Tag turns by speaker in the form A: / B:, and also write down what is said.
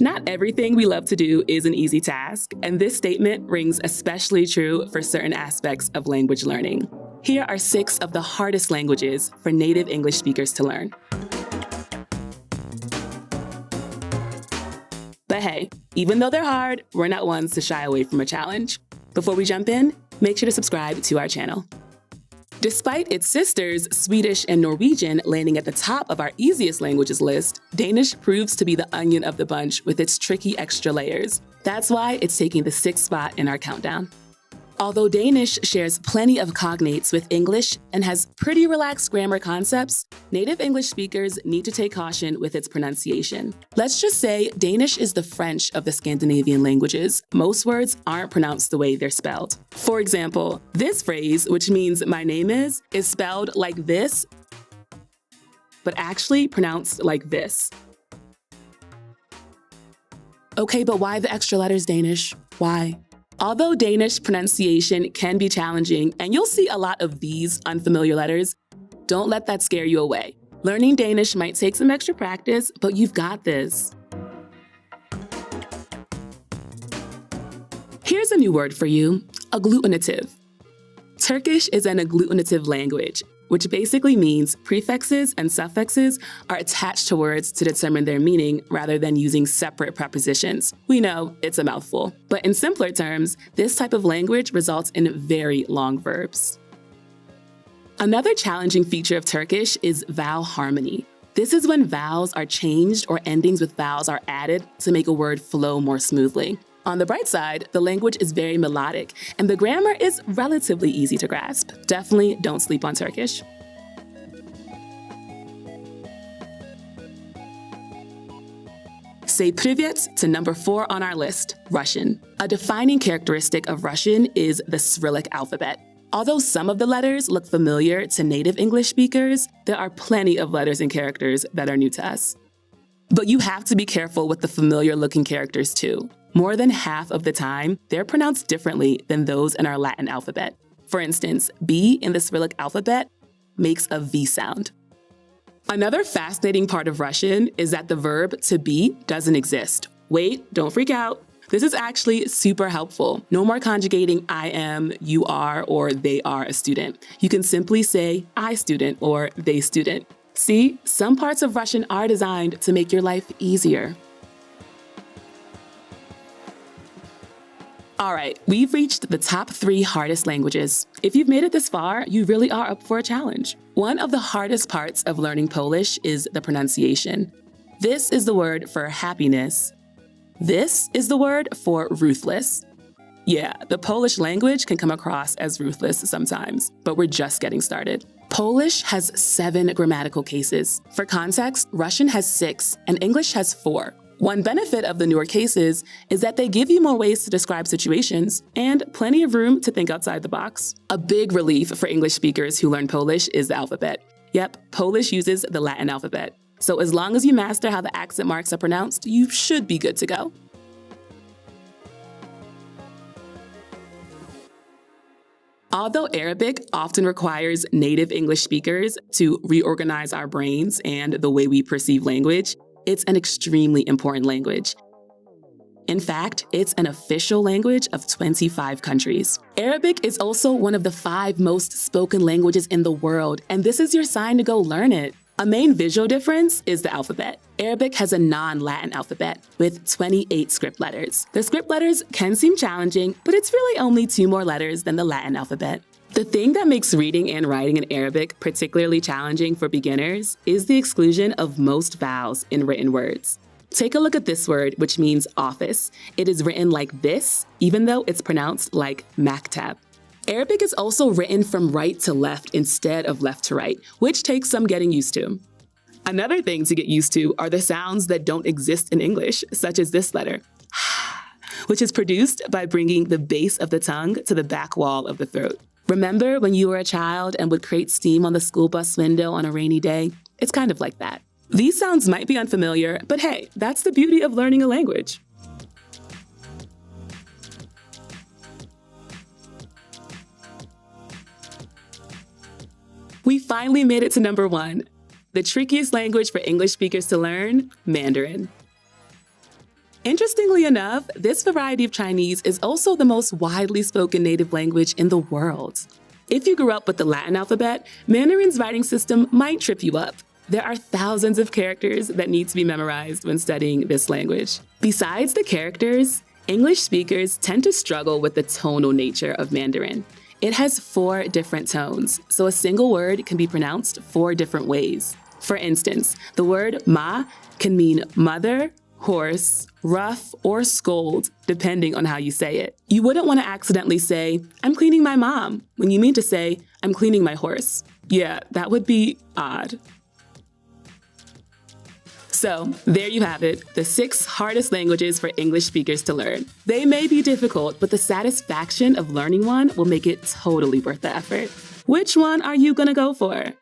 A: Not everything we love to do is an easy task, and this statement rings especially true for certain aspects of language learning. Here are 6 of the hardest languages for native English speakers to learn. But hey, even though they're hard, we're not ones to shy away from a challenge. Before we jump in, make sure to subscribe to our channel. Despite its sisters, Swedish and Norwegian, landing at the top of our easiest languages list, Danish proves to be the onion of the bunch with its tricky extra layers. That's why it's taking the 6th spot in our countdown. Although Danish shares plenty of cognates with English and has pretty relaxed grammar concepts, native English speakers need to take caution with its pronunciation. Let's just say Danish is the French of the Scandinavian languages. Most words aren't pronounced the way they're spelled. For example, this phrase, which means my name is spelled like this, but actually pronounced like this. Okay, but why the extra letters, Danish? Why? Although Danish pronunciation can be challenging, and you'll see a lot of these unfamiliar letters, don't let that scare you away. Learning Danish might take some extra practice, but you've got this. Here's a new word for you, agglutinative. Turkish is an agglutinative language, which basically means prefixes and suffixes are attached to words to determine their meaning rather than using separate prepositions. We know it's a mouthful, but in simpler terms, this type of language results in very long verbs. Another challenging feature of Turkish is vowel harmony. This is when vowels are changed or endings with vowels are added to make a word flow more smoothly. On the bright side, the language is very melodic, and the grammar is relatively easy to grasp. Definitely don't sleep on Turkish. Say privyet to number 4 on our list, Russian. A defining characteristic of Russian is the Cyrillic alphabet. Although some of the letters look familiar to native English speakers, there are plenty of letters and characters that are new to us. But you have to be careful with the familiar-looking characters too. More than half of the time, they're pronounced differently than those in our Latin alphabet. For instance, B in the Cyrillic alphabet makes a V sound. Another fascinating part of Russian is that the verb to be doesn't exist. Wait, don't freak out. This is actually super helpful. No more conjugating I am, you are, or they are a student. You can simply say I student or they student. See, some parts of Russian are designed to make your life easier. All right, we've reached the top 3 hardest languages. If you've made it this far, you really are up for a challenge. One of the hardest parts of learning Polish is the pronunciation. This is the word for happiness. This is the word for ruthless. Yeah, the Polish language can come across as ruthless sometimes, but we're just getting started. Polish has 7 grammatical cases. For context, Russian has 6 and English has 4. One benefit of the newer cases is that they give you more ways to describe situations and plenty of room to think outside the box. A big relief for English speakers who learn Polish is the alphabet. Yep, Polish uses the Latin alphabet. So as long as you master how the accent marks are pronounced, you should be good to go. Although Arabic often requires native English speakers to reorganize our brains and the way we perceive language, it's an extremely important language. In fact, it's an official language of 25 countries. Arabic is also one of the 5 most spoken languages in the world, and this is your sign to go learn it. A main visual difference is the alphabet. Arabic has a non-Latin alphabet with 28 script letters. The script letters can seem challenging, but it's really only 2 more letters than the Latin alphabet. The thing that makes reading and writing in Arabic particularly challenging for beginners is the exclusion of most vowels in written words. Take a look at this word, which means office. It is written like this, even though it's pronounced like maktab. Arabic is also written from right to left instead of left to right, which takes some getting used to. Another thing to get used to are the sounds that don't exist in English, such as this letter, which is produced by bringing the base of the tongue to the back wall of the throat. Remember when you were a child and would create steam on the school bus window on a rainy day? It's kind of like that. These sounds might be unfamiliar, but hey, that's the beauty of learning a language. We finally made it to number 1, the trickiest language for English speakers to learn, Mandarin. Interestingly enough, this variety of Chinese is also the most widely spoken native language in the world. If you grew up with the Latin alphabet, Mandarin's writing system might trip you up. There are thousands of characters that need to be memorized when studying this language. Besides the characters, English speakers tend to struggle with the tonal nature of Mandarin. It has 4 different tones, so a single word can be pronounced 4 different ways. For instance, the word ma can mean mother, horse, rough, or scold, depending on how you say it. You wouldn't want to accidentally say, "I'm cleaning my mom," when you mean to say, "I'm cleaning my horse." Yeah, that would be odd. So, there you have it, the 6 hardest languages for English speakers to learn. They may be difficult, but the satisfaction of learning one will make it totally worth the effort. Which one are you gonna go for?